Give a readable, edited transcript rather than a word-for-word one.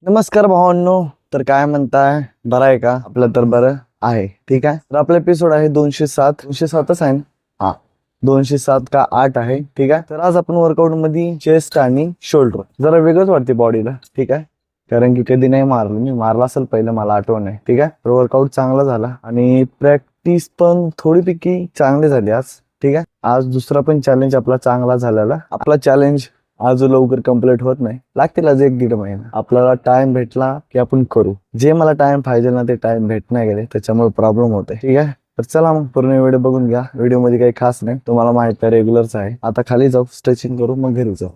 नमस्कार भावांनो. तर काय म्हणताय, बरं आहे का? आपलं तर बरं आहे. ठीक आहे. तर आपला एपिसोड आहे 207च आहे ना? हा, 207 का 8 आहे. ठीक आहे. तर आज आपण वर्कआउट मध्ये चेस्ट आणि शोल्डर जरा वेगळंच वाटते बॉडीला. ठीक आहे. कारण की कधी नाही मारलं, मी मारला असेल पहिलं, मला आठवण आहे. ठीक आहे. तर वर्कआउट चांगला झाला आणि प्रॅक्टिस पण थोडीपैकी चांगली झाली आज. ठीक आहे. आज दुसरा पण चॅलेंज आपला चांगला झालेला. आपला चॅलेंज आज लवकर कंप्लीट होत नाही, लागतील आज 1-1.5 महिना. आपल्याला टाइम भेटला की आपण करू. जे मला टाइम पाहिजे ना ते टाइम भेट नाही गेले, त्याच्यामुळे प्रॉब्लेम होते. ठीक आहे. तर चला मग पूर्ण व्हिडिओ बघून घ्या. व्हिडिओ मध्ये काही खास नाही, तुम्हाला माहित आहे रेग्युलरच आहे. आता खाली जाऊ, स्ट्रेचिंग करू, मग घरी जाऊ.